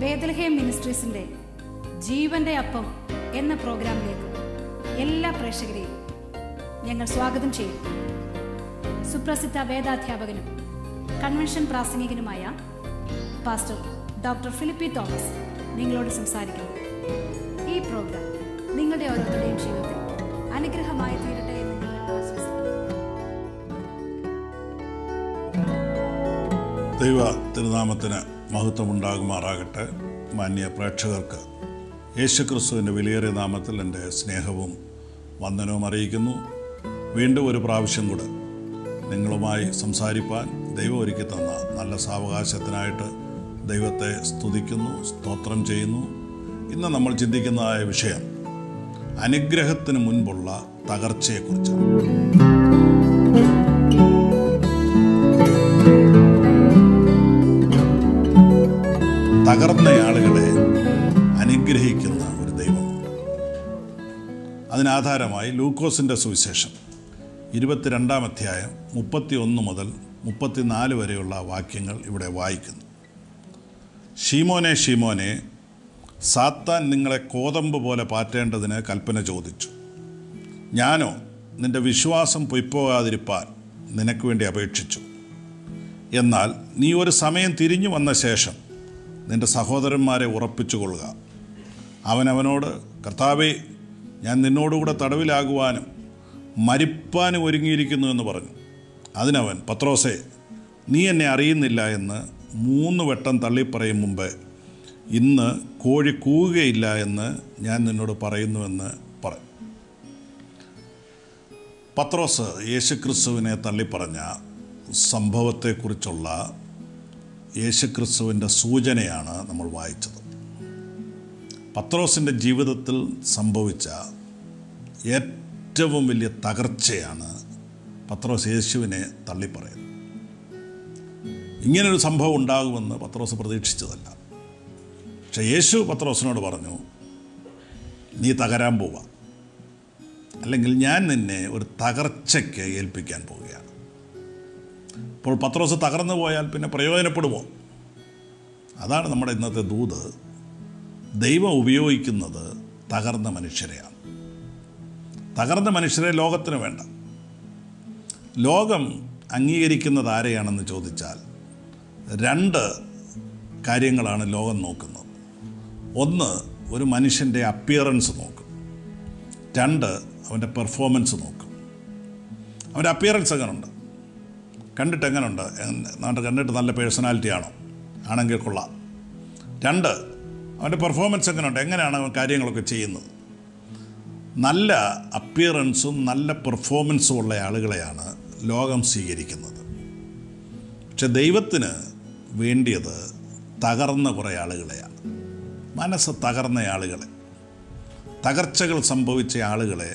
ബേത്ലഹേം മിനിസ്ട്രീസിൻ്റെ ജീവൻ്റെ അപ്പം എന്ന പ്രോഗ്രാമിലേക്ക് എല്ലാ പ്രേക്ഷകരെയും ഞങ്ങൾ സ്വാഗതം ചെയ്യും. സുപ്രസിദ്ധ വേദാധ്യാപകനും കൺവെൻഷൻ പ്രാസംഗികനുമായ പാസ്റ്റർ ഡോക്ടർ ഫിലിപ്പി തോമസ് നിങ്ങളോട് സംസാരിക്കുന്നു. ഈ പ്രോഗ്രാം നിങ്ങളുടെ ഓരോരുത്തരുടെയും ജീവിതത്തിൽ അനുഗ്രഹമായി തീരട്ടെ എന്ന് ഞങ്ങൾ ആശംസിക്കുന്നു. ദൈവ തിരുനാമത്തിന് മഹത്വമുണ്ടാകുമാറാകട്ടെ. മാന്യ പ്രേക്ഷകർക്ക് യേശുക്രിസ്തുവിൻ്റെ വിലയേറിയ നാമത്തിൽ എൻ്റെ സ്നേഹവും വന്ദനവും അറിയിക്കുന്നു. വീണ്ടും ഒരു പ്രാവശ്യം കൂടെ നിങ്ങളുമായി സംസാരിപ്പാൻ ദൈവം ഒരുക്കി തന്ന നല്ല സാവകാശത്തിനായിട്ട് ദൈവത്തെ സ്തുതിക്കുന്നു, സ്തോത്രം ചെയ്യുന്നു. ഇന്ന് നമ്മൾ ചിന്തിക്കുന്നതായ വിഷയം അനുഗ്രഹത്തിന് മുൻപുള്ള തകർച്ചയെക്കുറിച്ചാണ്. തകർന്ന ആളുകളെ അനുഗ്രഹിക്കുന്ന ഒരു ദൈവമുണ്ട്. അതിനാധാരമായി ലൂക്കോസിൻ്റെ സുവിശേഷം 22-ാം അധ്യായം 31 മുതൽ 34 വരെയുള്ള വാക്യങ്ങൾ ഇവിടെ വായിക്കുന്നു. ശീമോനെ ശീമോനെ, സാത്താൻ നിങ്ങളെ കോതമ്പ് പോലെ പാറ്റേണ്ടതിന് കൽപ്പന ചോദിച്ചു. ഞാനോ നിന്റെ വിശ്വാസം പൊയ്പോകാതിരിപ്പാൻ നിനക്ക് വേണ്ടി അപേക്ഷിച്ചു. എന്നാൽ നീ ഒരു സമയം തിരിഞ്ഞു വന്ന ശേഷം നിന്റെ സഹോദരന്മാരെ ഉറപ്പിച്ചുകൊള്ളുക. അവനവനോട്, കർത്താവേ, ഞാൻ നിന്നോടുകൂടെ തടവിലാകുവാനും മരിപ്പാനും ഒരുങ്ങിയിരിക്കുന്നു എന്ന് പറഞ്ഞു. അതിനവൻ, പത്രോസേ, നീ എന്നെ അറിയുന്നില്ല എന്ന് 3 വട്ടം തള്ളിപ്പറയും മുമ്പ് ഇന്ന് കോഴി കൂവുകയില്ല എന്ന് ഞാൻ നിന്നോട് പറയുന്നുവെന്ന് പറഞ്ഞു. പത്രോസ് യേശുക്രിസ്തുവിനെ തള്ളിപ്പറഞ്ഞ സംഭവത്തെക്കുറിച്ചുള്ള യേശുക്രിസ്തുവിൻ്റെ സൂചനയാണ് നമ്മൾ വായിച്ചത്. പത്രോസിൻ്റെ ജീവിതത്തിൽ സംഭവിച്ച ഏറ്റവും വലിയ തകർച്ചയാണ് പത്രോസ് യേശുവിനെ തള്ളിപ്പറയുന്നത്. ഇങ്ങനൊരു സംഭവം ഉണ്ടാകുമെന്ന് പത്രോസ് പ്രതീക്ഷിച്ചതല്ല. പക്ഷേ യേശു പത്രോസിനോട് പറഞ്ഞു, നീ തകരാൻ പോവാ, അല്ലെങ്കിൽ ഞാൻ നിന്നെ ഒരു തകർച്ചയ്ക്ക് ഏൽപ്പിക്കാൻ പോവുകയാണ്. ഇപ്പോൾ പത്രോസ് തകർന്നു പോയാൽ പിന്നെ പ്രയോജനപ്പെടുമോ? അതാണ് നമ്മുടെ ഇന്നത്തെ ദൂത്. ദൈവം ഉപയോഗിക്കുന്നത് തകർന്ന മനുഷ്യരെയാണ്. തകർന്ന മനുഷ്യരെ ലോകത്തിന് വേണ്ട. ലോകം അംഗീകരിക്കുന്നത് ആരെയാണെന്ന് ചോദിച്ചാൽ 2 കാര്യങ്ങളാണ് ലോകം നോക്കുന്നത്. 1, ഒരു മനുഷ്യൻ്റെ അപ്പിയറൻസ് നോക്കും. 2, അവൻ്റെ പെർഫോമൻസ് നോക്കും. അവൻ്റെ അപ്പിയറൻസ് എങ്ങനെയുണ്ട്, കണ്ടിട്ട് എങ്ങനെയുണ്ട്, കണ്ടിട്ട് നല്ല പേഴ്സണാലിറ്റി ആണോ, ആണെങ്കിൽ കൊള്ളാം. 2, അവൻ്റെ പെർഫോമൻസ് എങ്ങനെയുണ്ട്, എങ്ങനെയാണ് അവൻ കാര്യങ്ങളൊക്കെ ചെയ്യുന്നത്. നല്ല അപ്പിയറൻസും നല്ല പെർഫോമൻസും ഉള്ള ആളുകളെയാണ് ലോകം സ്വീകരിക്കുന്നത്. പക്ഷെ ദൈവത്തിന് വേണ്ടിയത് തകർന്ന കുറേ ആളുകളെയാണ്. മനസ്സ് തകർന്ന ആളുകളെ, തകർച്ചകൾ സംഭവിച്ച ആളുകളെ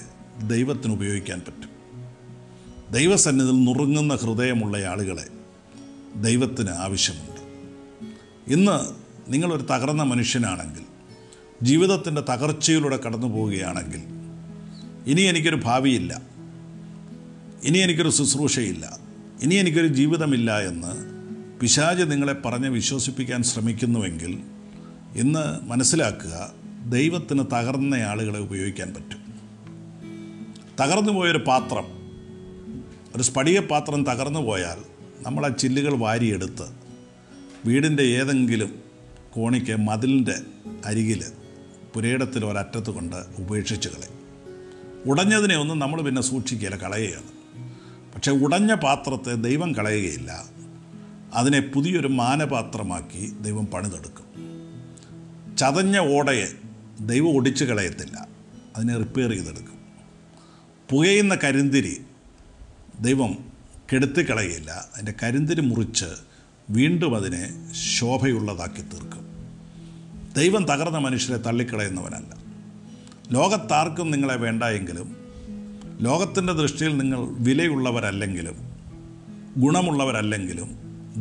ദൈവത്തിന് ഉപയോഗിക്കാൻ പറ്റും. ദൈവസന്നിധിയിൽ നുറുങ്ങുന്ന ഹൃദയമുള്ള ആളുകളെ ദൈവത്തിന് ആവശ്യമുണ്ട്. ഇന്ന് നിങ്ങളൊരു തകർന്ന മനുഷ്യനാണെങ്കിൽ, ജീവിതത്തിൻ്റെ തകർച്ചയിലൂടെ കടന്നു പോവുകയാണെങ്കിൽ, ഇനി എനിക്കൊരു ഭാവിയില്ല, ഇനി എനിക്കൊരു ശുശ്രൂഷയില്ല, ഇനി എനിക്കൊരു ജീവിതമില്ല എന്ന് പിശാച് നിങ്ങളെ പറഞ്ഞ് വിശ്വസിപ്പിക്കാൻ ശ്രമിക്കുന്നുവെങ്കിൽ ഇന്ന് മനസ്സിലാക്കുക, ദൈവത്തിന് തകർന്ന ആളുകളെ ഉപയോഗിക്കാൻ പറ്റും. തകർന്നു പോയൊരു പാത്രം, ഒരു സ്ഫടിക പാത്രം തകർന്നു പോയാൽ നമ്മൾ ആ ചില്ലുകൾ വാരിയെടുത്ത് വീടിൻ്റെ ഏതെങ്കിലും കോണിക്ക് മതിലിൻ്റെ അരികിൽ പുരയിടത്തിൽ ഒരറ്റത്ത് കൊണ്ട് ഉപേക്ഷിച്ച് കളയും. ഉടഞ്ഞതിനെ ഒന്നും നമ്മൾ പിന്നെ സൂക്ഷിക്കുകയില്ല, കളയുകയാണ്. പക്ഷേ ഉടഞ്ഞ പാത്രത്തെ ദൈവം കളയുകയില്ല. അതിനെ പുതിയൊരു മാനപാത്രമാക്കി ദൈവം പണിതെടുക്കും. ചതഞ്ഞ ഓടയെ ദൈവം ഒടിച്ചു കളയത്തില്ല, അതിനെ റിപ്പയർ ചെയ്തെടുക്കും. പുകയുന്ന കരിന്തിരി ദൈവം കെടുത്തിക്കളയില്ല, അതിൻ്റെ കരിന്തിരി മുറിച്ച് വീണ്ടും അതിനെ ശോഭയുള്ളതാക്കി തീർക്കും. ദൈവം തകർന്ന മനുഷ്യരെ തള്ളിക്കളയുന്നവനല്ല. ലോകത്താർക്കും നിങ്ങളെ വേണ്ട എങ്കിലും, ലോകത്തിൻ്റെ ദൃഷ്ടിയിൽ നിങ്ങൾ വിലയുള്ളവരല്ലെങ്കിലും, ഗുണമുള്ളവരല്ലെങ്കിലും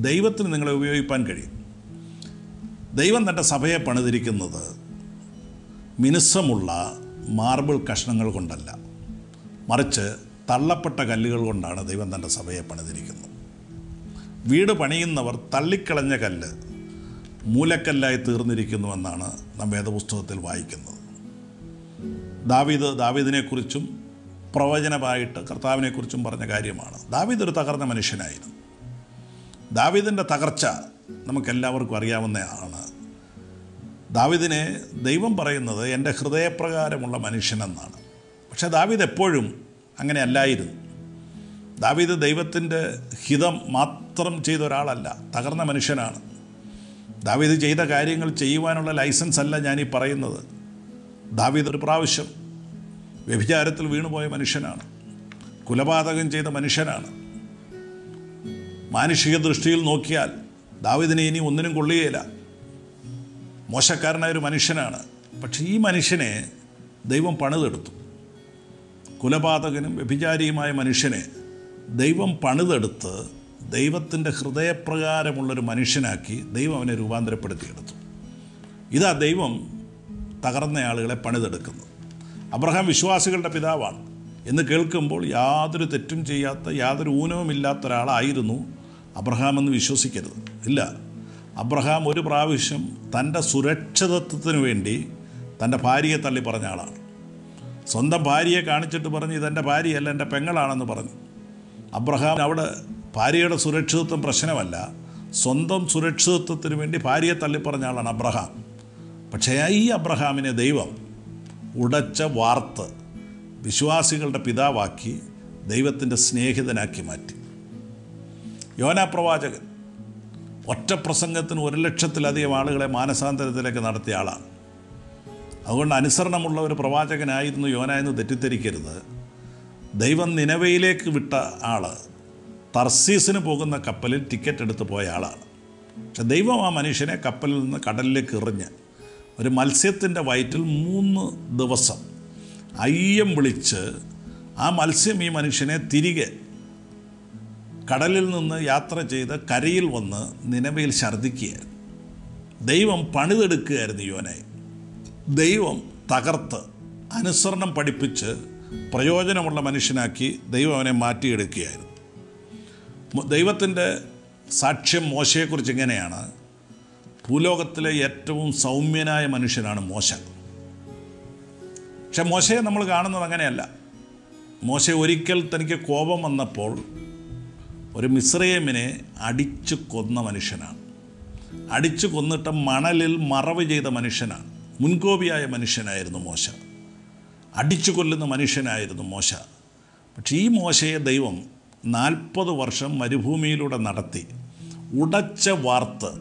ദൈവത്തിന് നിങ്ങളെ ഉപയോഗിക്കാൻ കഴിയും. ദൈവം തൻ്റെ സഭയെ പണിതിരിക്കുന്നത് മിനുസമുള്ള മാർബിൾ കഷ്ണങ്ങൾ കൊണ്ടല്ല, മറിച്ച് തള്ളപ്പെട്ട കല്ലുകൾ കൊണ്ടാണ് ദൈവം തൻ്റെ സഭയെ പണിതിരിക്കുന്നത്. വീട് പണിയുന്നവർ തള്ളിക്കളഞ്ഞ കല്ല് മൂലക്കല്ലായി തീർന്നിരിക്കുന്നുവെന്നാണ് നാം വേദപുസ്തകത്തിൽ വായിക്കുന്നത്. ദാവീദിനെക്കുറിച്ചും പ്രവചനമായിട്ട് കർത്താവിനെക്കുറിച്ചും പറഞ്ഞ കാര്യമാണ്. ദാവീദ് ഒരു തകർന്ന മനുഷ്യനായിരുന്നു. ദാവീദിൻ്റെ തകർച്ച നമുക്കെല്ലാവർക്കും അറിയാവുന്നതാണ്. ദാവീദിനെ ദൈവം പറയുന്നത് എൻ്റെ ഹൃദയപ്രകാരമുള്ള മനുഷ്യനെന്നാണ്. പക്ഷേ ദാവീദ് എപ്പോഴും അങ്ങനെ അല്ലായിരുന്നു. ദാവീദ് ദൈവത്തിൻ്റെ ഹിതം മാത്രം ചെയ്ത ഒരാളല്ല, തകർന്ന മനുഷ്യനാണ്. ദാവീദ് ചെയ്ത കാര്യങ്ങൾ ചെയ്യുവാനുള്ള ലൈസൻസ് അല്ല ഞാനീ പറയുന്നത്. ദാവീദ് ഒരു പ്രാവശ്യം വ്യഭിചാരത്തിൽ വീണുപോയ മനുഷ്യനാണ്, കുലപാതകം ചെയ്ത മനുഷ്യനാണ്. മാനുഷിക ദൃഷ്ടിയിൽ നോക്കിയാൽ ദാവീദിനെ ഇനി ഒന്നിനും കൊള്ളുകയില്ല, മോശക്കാരനായൊരു മനുഷ്യനാണ്. പക്ഷേ ഈ മനുഷ്യനെ ദൈവം പണിതെടുത്തു. കുലപാതകനും വ്യഭിചാരിയുമായ മനുഷ്യനെ ദൈവം പണിതെടുത്ത് ദൈവത്തിൻ്റെ ഹൃദയപ്രകാരമുള്ളൊരു മനുഷ്യനാക്കി ദൈവം അവനെ രൂപാന്തരപ്പെടുത്തിയെടുത്തു. ഇതാ ദൈവം തകർന്ന ആളുകളെ പണിതെടുക്കുന്നത്. അബ്രഹാം വിശ്വാസികളുടെ പിതാവാണ് എന്ന് കേൾക്കുമ്പോൾ യാതൊരു തെറ്റും ചെയ്യാത്ത, യാതൊരു ഊനവുമില്ലാത്ത ഒരാളായിരുന്നു അബ്രഹാം എന്ന് വിശ്വസിക്കരുത്. ഇല്ല, അബ്രഹാം ഒരു പ്രാവശ്യം തൻ്റെ സുരക്ഷിതത്വത്തിന് വേണ്ടി തൻ്റെ ഭാര്യയെ തള്ളി പറഞ്ഞ ആളാണ്. സ്വന്തം ഭാര്യയെ കാണിച്ചിട്ട് പറഞ്ഞ് ഇതെൻ്റെ ഭാര്യയല്ല, എൻ്റെ പെങ്ങളാണെന്ന് പറഞ്ഞു. അബ്രഹാം അവിടെ ഭാര്യയുടെ സുരക്ഷിതത്വം പ്രശ്നമല്ല, സ്വന്തം സുരക്ഷിതത്വത്തിന് വേണ്ടി ഭാര്യയെ തള്ളിപ്പറഞ്ഞ ആളാണ് അബ്രഹാം. പക്ഷേ ഈ അബ്രഹാമിനെ ദൈവം ഉടച്ച വാർത്ത് വിശ്വാസികളുടെ പിതാവാക്കി ദൈവത്തിൻ്റെ സ്നേഹിതനാക്കി മാറ്റി. യോനാ പ്രവാചകൻ ഒറ്റ പ്രസംഗത്തിന് 1,00,000-ലധികം ആളുകളെ മാനസാന്തരത്തിലേക്ക് നടത്തിയ ആളാണ്. അതുകൊണ്ട് അനുസരണമുള്ള ഒരു പ്രവാചകനായിരുന്നു യോന എന്ന് തെറ്റിദ്ധരിക്കരുത്. ദൈവം നിനവയിലേക്ക് വിട്ട ആൾ തർസീസിന് പോകുന്ന കപ്പലിൽ ടിക്കറ്റ് എടുത്ത് പോയ ആളാണ്. പക്ഷെ ദൈവം ആ മനുഷ്യനെ കപ്പലിൽ നിന്ന് കടലിലേക്ക് എറിഞ്ഞ് ഒരു മത്സ്യത്തിൻ്റെ വയറ്റിൽ 3 ദിവസം അയ്യം വിളിച്ച് ആ മത്സ്യം ഈ മനുഷ്യനെ തിരികെ കടലിൽ നിന്ന് യാത്ര ചെയ്ത് കരയിൽ വന്ന് നിനവയിൽ ഛർദ്ദിക്കുകയായിരുന്നു. ദൈവം പണിതെടുക്കുകയായിരുന്നു യോനയെ. ദൈവം തകർത്ത് അനുസരണം പഠിപ്പിച്ച് പ്രയോജനമുള്ള മനുഷ്യനാക്കി ദൈവം അവനെ മാറ്റിയെടുക്കുകയായിരുന്നു. ദൈവത്തിൻ്റെ സാക്ഷ്യം മോശയെക്കുറിച്ച് ഇങ്ങനെയാണ്: ഭൂലോകത്തിലെ ഏറ്റവും സൗമ്യനായ മനുഷ്യനാണ് മോശ. പക്ഷെ മോശയെ നമ്മൾ കാണുന്നത് അങ്ങനെയല്ല. മോശ ഒരിക്കൽ തനിക്ക് കോപം വന്നപ്പോൾ ഒരു മിസ്രയീമിനെ അടിച്ചു കൊന്ന മനുഷ്യനാണ്. അടിച്ചു കൊന്നിട്ട് മണലിൽ മറവ് ചെയ്ത മനുഷ്യനാണ്. മുൻകോപിയായ മനുഷ്യനായിരുന്നു മോശ. അടിച്ചു കൊല്ലുന്ന മനുഷ്യനായിരുന്നു മോശ. പക്ഷേ ഈ മോശയെ ദൈവം 40 വർഷം മരുഭൂമിയിലൂടെ നടത്തി ഉടച്ച വാർത്ത്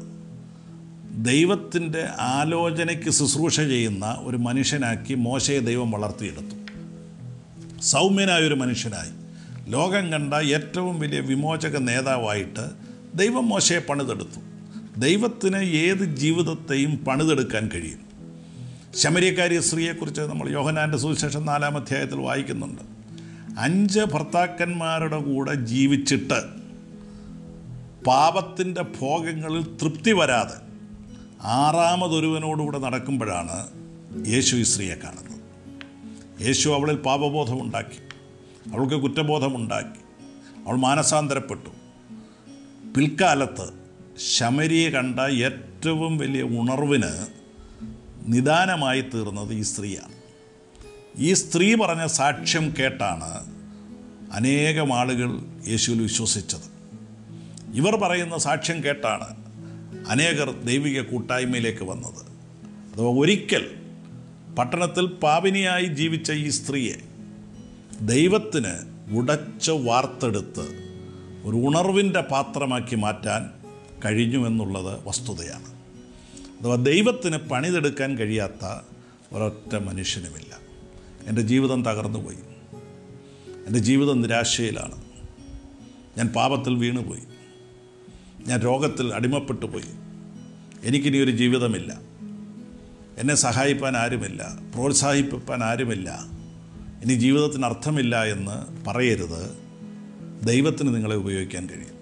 ദൈവത്തിൻ്റെ ആലോചനയ്ക്ക് ശുശ്രൂഷ ചെയ്യുന്ന ഒരു മനുഷ്യനാക്കി മോശയെ ദൈവം വളർത്തിയെടുത്തു. സൗമ്യനായൊരു മനുഷ്യനായി ലോകം കണ്ട ഏറ്റവും വലിയ വിമോചക നേതാവായിട്ട് ദൈവം മോശയെ പണിതെടുത്തു. ദൈവത്തിന് ഏത് ജീവിതത്തെയും പണിതെടുക്കാൻ കഴിയും. ശമര്യക്കാരി സ്ത്രീയെക്കുറിച്ച് നമ്മൾ യോഹന്നാൻ്റെ സുവിശേഷം 4-ാം അധ്യായത്തിൽ വായിക്കുന്നുണ്ട്. 5 ഭർത്താക്കന്മാരുടെ കൂടെ ജീവിച്ചിട്ട് പാപത്തിൻ്റെ ഭോഗങ്ങളിൽ തൃപ്തി വരാതെ 6ാമതൊരുവനോടുകൂടെ നടക്കുമ്പോഴാണ് യേശു ഈ സ്ത്രീയെ കാണുന്നത്. യേശു അവളിൽ പാപബോധമുണ്ടാക്കി, അവൾക്ക് കുറ്റബോധമുണ്ടാക്കി, അവൾ മാനസാന്തരപ്പെട്ടു. പിൽക്കാലത്ത് ശമരിയെ കണ്ട ഏറ്റവും വലിയ ഉണർവിന് നിദാനമായി തീർന്നത് ഈ സ്ത്രീയാണ്. ഈ സ്ത്രീ പറഞ്ഞ സാക്ഷ്യം കേട്ടാണ് അനേകം ആളുകൾ യേശുവിൽ വിശ്വസിച്ചത്. ഇവർ പറയുന്ന സാക്ഷ്യം കേട്ടാണ് അനേകർ ദൈവിക കൂട്ടായ്മയിലേക്ക് വന്നത്. അഥവാ ഒരിക്കൽ പട്ടണത്തിൽ പാപിനിയായി ജീവിച്ച ഈ സ്ത്രീയെ ദൈവത്തിന് ഉടച്ച് വാർത്തെടുത്ത് ഒരു ഉണർവിൻ്റെ പാത്രമാക്കി മാറ്റാൻ കഴിഞ്ഞുവെന്നുള്ളത് വസ്തുതയാണ്. അഥവാ ദൈവത്തിന് പണിതെടുക്കാൻ കഴിയാത്ത ഒരൊറ്റ മനുഷ്യനുമില്ല. എൻ്റെ ജീവിതം തകർന്നുപോയി, എൻ്റെ ജീവിതം നിരാശയിലാണ്, ഞാൻ പാപത്തിൽ വീണുപോയി, ഞാൻ രോഗത്തിൽ അടിമപ്പെട്ടു പോയി, എനിക്കിനി ഒരു ജീവിതമില്ല, എന്നെ സഹായിപ്പാൻ ആരുമില്ല, പ്രോത്സാഹിപ്പിക്കാൻ ആരുമില്ല, ഇനി ജീവിതത്തിന് അർത്ഥമില്ല എന്ന് പറയരുത്. ദൈവത്തിന് നിങ്ങളെ ഉപയോഗിക്കാൻ കഴിയും.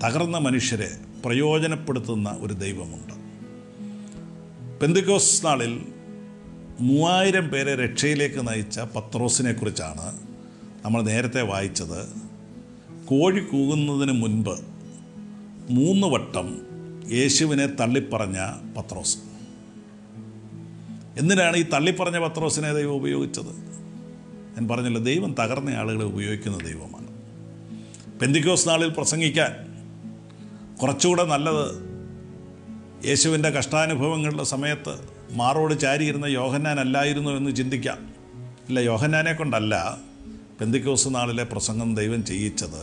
തകർന്ന മനുഷ്യരെ പ്രയോജനപ്പെടുത്തുന്ന ഒരു ദൈവമുണ്ട്. പെന്തക്കോസ്ത് നാളിൽ 3000 പേരെ രക്ഷയിലേക്ക് നയിച്ച പത്രോസിനെക്കുറിച്ചാണ് നമ്മൾ നേരത്തെ വായിച്ചത്. കോഴി കൂകുന്നതിന് മുൻപ് 3 വട്ടം യേശുവിനെ തള്ളിപ്പറഞ്ഞ പത്രോസ്. എന്തിനാണ് ഈ തള്ളിപ്പറഞ്ഞ പത്രോസിനെ ദൈവം ഉപയോഗിച്ചത്? ഞാൻ പറഞ്ഞല്ലോ, ദൈവം തകർന്ന ആളുകളെ ഉപയോഗിക്കുന്ന ദൈവമാണ്. പെന്തിക്കോസ് നാളിൽ പ്രസംഗിക്കാൻ കുറച്ചുകൂടെ നല്ലത് യേശുവിൻ്റെ കഷ്ടാനുഭവങ്ങളുടെ സമയത്ത് മാറോട് ചാരിയിരുന്ന യോഹന്നാൻ അല്ലായിരുന്നു എന്ന് ചിന്തിക്കാം. ഇല്ല, യോഹന്നാനെ കൊണ്ടല്ല പെന്തിക്കോസ് നാളിലെ പ്രസംഗം ദൈവം ചെയ്യിച്ചത്,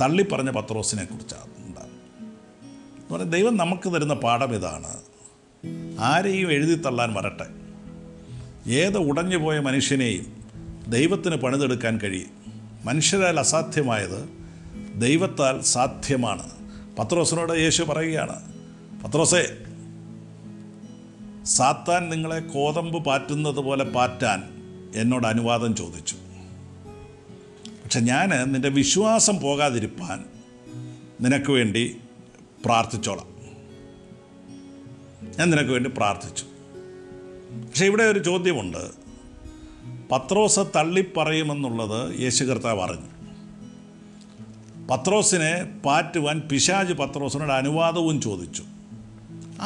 തള്ളിപ്പറഞ്ഞ പത്രോസിനെ കുറിച്ചാണ്. എന്ന് പറഞ്ഞാൽ ദൈവം നമുക്ക് തരുന്ന പാഠം ഇതാണ്: ആരെയും എഴുതി തള്ളാൻ വരട്ടെ. ഏത് ഉടഞ്ഞു പോയ മനുഷ്യനെയും ദൈവത്തിന് പണിതെടുക്കാൻ കഴിയും. മനുഷ്യരാൽ അസാധ്യമായത് ദൈവത്താൽ സാധ്യമാണ്. പത്രോസിനോട് യേശു പറയുകയാണ്, പത്രോസേ, സാത്താൻ നിങ്ങളെ കോതമ്പ് പാറ്റുന്നത് പോലെ പാറ്റാൻ എന്നോട് അനുവാദം ചോദിച്ചു. പക്ഷെ ഞാൻ നിൻ്റെ വിശ്വാസം പോകാതിരിപ്പാൻ നിനക്ക് വേണ്ടി പ്രാർത്ഥിച്ചോളാം. ഞാൻ നിനക്ക് വേണ്ടി പ്രാർത്ഥിച്ചു. പക്ഷെ ഇവിടെ ഒരു ചോദ്യമുണ്ട്. പത്രോസ് തള്ളിപ്പറയുമെന്നുള്ളത് യേശു കർത്താവ് അറിഞ്ഞു. പത്രോസിനെ പാറ്റുവാൻ പിശാച് പത്രോസിനോട് അനുവാദവും ചോദിച്ചു.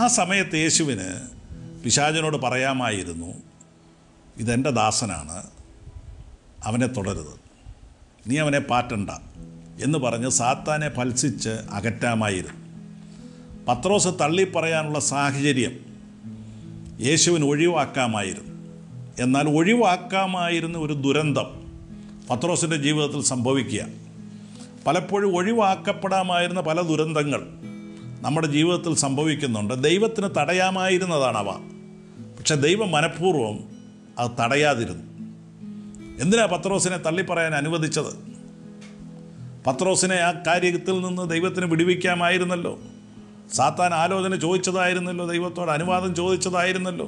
ആ സമയത്ത് യേശുവിന് പിശാചിനോട് പറയാമായിരുന്നു, ഇതെൻ്റെ ദാസനാണ്, അവനെ തുടരുത്, നീ അവനെ പാറ്റണ്ട എന്ന് പറഞ്ഞ് സാത്താനെ ഫൽസിച്ച് അകറ്റാമായിരുന്നു. പത്രോസ് തള്ളിപ്പറയാനുള്ള സാഹചര്യം യേശുവിന് ഒഴിവാക്കാമായിരുന്നു. എന്നാൽ ഒഴിവാക്കാമായിരുന്ന ഒരു ദുരന്തം പത്രോസിൻ്റെ ജീവിതത്തിൽ സംഭവിക്കുക. പലപ്പോഴും ഒഴിവാക്കപ്പെടാമായിരുന്ന പല ദുരന്തങ്ങൾ നമ്മുടെ ജീവിതത്തിൽ സംഭവിക്കുന്നുണ്ട്. ദൈവത്തിന് തടയാമായിരുന്നതാണവ. പക്ഷെ ദൈവം മനഃപൂർവ്വം അത് തടയാതിരുന്നു. എന്തിനാ പത്രോസിനെ തള്ളിപ്പറയാൻ അനുവദിച്ചത്? പത്രോസിനെ ആ കാര്യത്തിൽ നിന്ന് ദൈവത്തിന് വിടുവിക്കാമായിരുന്നല്ലോ. സാത്താൻ ആലോചന ചോദിച്ചതായിരുന്നല്ലോ, ദൈവത്തോട് അനുവാദം ചോദിച്ചതായിരുന്നല്ലോ.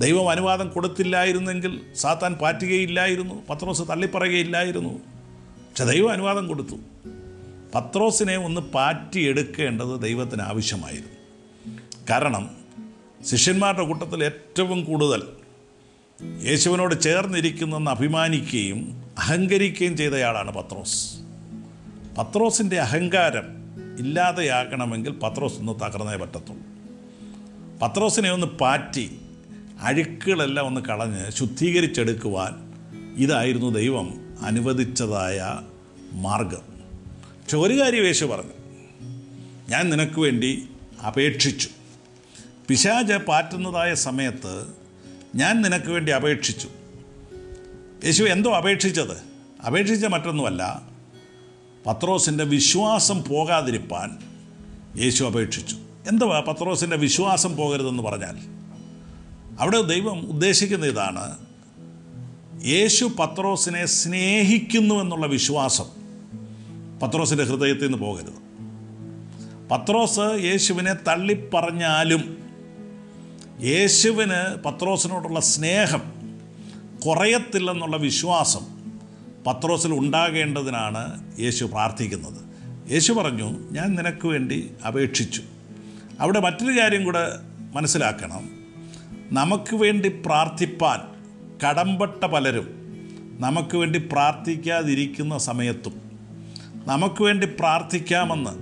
ദൈവം അനുവാദം കൊടുത്തില്ലായിരുന്നെങ്കിൽ സാത്താൻ പാറ്റുകയില്ലായിരുന്നു, പത്രോസ് തള്ളിപ്പറയുകയില്ലായിരുന്നു. പക്ഷെ ദൈവം അനുവാദം കൊടുത്തു. പത്രോസിനെ ഒന്ന് പാറ്റിയെടുക്കേണ്ടത് ദൈവത്തിന് ആവശ്യമായിരുന്നു. കാരണം ശിഷ്യന്മാരുടെ കൂട്ടത്തിൽ ഏറ്റവും കൂടുതൽ യേശുവിനോട് ചേർന്നിരിക്കുന്നെന്ന് അഭിമാനിക്കുകയും അഹങ്കരിക്കുകയും ചെയ്തയാളാണ് പത്രോസ്. പത്രോസിൻ്റെ അഹങ്കാരം ഇല്ലാതെയാകണമെങ്കിൽ പത്രോസ് ഒന്ന് തകർന്നേ പറ്റത്തുള്ളൂ. പത്രോസിനെ ഒന്ന് പാറ്റി അഴുക്കുകളെല്ലാം ഒന്ന് കളഞ്ഞ് ശുദ്ധീകരിച്ചെടുക്കുവാൻ ഇതായിരുന്നു ദൈവം അനുവദിച്ചതായ മാർഗം. പക്ഷെ ഒരു കാര്യം യേശു പറഞ്ഞു, ഞാൻ നിനക്ക് വേണ്ടി അപേക്ഷിച്ചു. പിശാച് പാറ്റുന്നതായ സമയത്ത് ഞാൻ നിനക്ക് വേണ്ടി അപേക്ഷിച്ചു. യേശു എന്തോ അപേക്ഷിച്ചത്? അപേക്ഷിച്ച മറ്റൊന്നുമല്ല, പത്രോസിൻ്റെ വിശ്വാസം പോകാതിരിപ്പാൻ യേശു അപേക്ഷിച്ചു. എന്തുവാ പത്രോസിൻ്റെ വിശ്വാസം പോകരുതെന്ന് പറഞ്ഞാൽ? അവിടെ ദൈവം ഉദ്ദേശിക്കുന്ന ഇതാണ്: യേശു പത്രോസിനെ സ്നേഹിക്കുന്നു എന്നുള്ള വിശ്വാസം പത്രോസിൻ്റെ ഹൃദയത്തിൽ നിന്ന് പോകരുത്. പത്രോസ് യേശുവിനെ തള്ളിപ്പറഞ്ഞാലും യേശുവിന് പത്രോസിനോടുള്ള സ്നേഹം കുറയത്തില്ലെന്നുള്ള വിശ്വാസം പത്രോസിൽ ഉണ്ടാകേണ്ടതിനാണ് യേശു പ്രാർത്ഥിക്കുന്നത്. യേശു പറഞ്ഞു, ഞാൻ നിനക്ക് വേണ്ടി അപേക്ഷിച്ചു. അവിടെ മറ്റൊരു കാര്യം കൂടെ മനസ്സിലാക്കണം. നമുക്ക് വേണ്ടി പ്രാർത്ഥിപ്പാൻ കടമ്പെട്ട പലരും നമുക്ക് വേണ്ടി പ്രാർത്ഥിക്കാതിരിക്കുന്ന സമയത്തും, നമുക്ക് വേണ്ടി പ്രാർത്ഥിക്കാമെന്ന്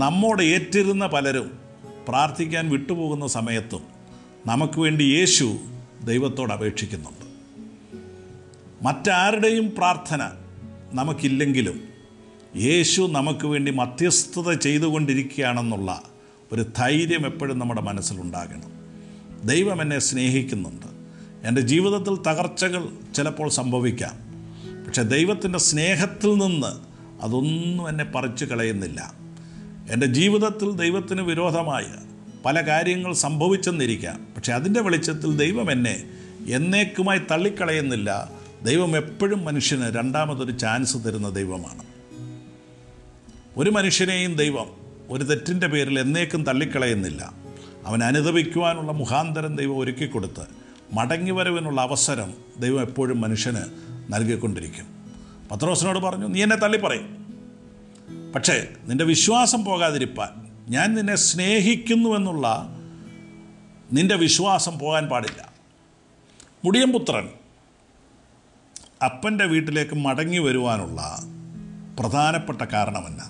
നമ്മോട് ഏറ്റിരുന്ന പലരും പ്രാർത്ഥിക്കാൻ വിട്ടുപോകുന്ന സമയത്തും നമുക്ക് വേണ്ടി യേശു ദൈവത്തോട് അപേക്ഷിക്കുന്നുണ്ട്. മറ്റാരുടെയും പ്രാർത്ഥന നമുക്കില്ലെങ്കിലും യേശു നമുക്ക് വേണ്ടി മധ്യസ്ഥത ചെയ്തുകൊണ്ടിരിക്കുകയാണെന്നുള്ള ഒരു ധൈര്യം എപ്പോഴും നമ്മുടെ മനസ്സിലുണ്ടാകണം. ദൈവം എന്നെ സ്നേഹിക്കുന്നുണ്ട്. എൻ്റെ ജീവിതത്തിൽ തകർച്ചകൾ ചിലപ്പോൾ സംഭവിക്കാം, പക്ഷെ ദൈവത്തിൻ്റെ സ്നേഹത്തിൽ നിന്ന് അതൊന്നും എന്നെ പറിച്ചു കളയുന്നില്ല. എൻ്റെ ജീവിതത്തിൽ ദൈവത്തിന് വിരോധമായ പല കാര്യങ്ങൾ സംഭവിച്ചെന്നിരിക്കാം, പക്ഷെ അതിൻ്റെ വെളിച്ചത്തിൽ ദൈവം എന്നെ എന്നേക്കുമായി തള്ളിക്കളയുന്നില്ല. ദൈവം എപ്പോഴും മനുഷ്യന് രണ്ടാമതൊരു ചാൻസ് തരുന്ന ദൈവമാണ്. ഒരു മനുഷ്യനെയും ദൈവം ഒരു തെറ്റിൻ്റെ പേരിൽ എന്നേക്കും തള്ളിക്കളയുന്നില്ല. അവൻ അനുദപിക്കുവാനുള്ള മുഖാന്തരം ദൈവം ഒരുക്കിക്കൊടുത്ത് മടങ്ങിവരവിനുള്ള അവസരം ദൈവം എപ്പോഴും മനുഷ്യന് നൽകിക്കൊണ്ടിരിക്കും. പത്രോസിനോട് പറഞ്ഞു, നീ എന്നെ തള്ളിപ്പറയും, പക്ഷേ നിൻ്റെ വിശ്വാസം പോകാതിരിപ്പാൻ ഞാൻ നിന്നെ സ്നേഹിക്കുന്നുവെന്നുള്ള നിൻ്റെ വിശ്വാസം പോകാൻ പാടില്ല. മുടിയൻപുത്രൻ അപ്പൻ്റെ വീട്ടിലേക്ക് മടങ്ങി വരുവാനുള്ള പ്രധാനപ്പെട്ട കാരണമെന്ന?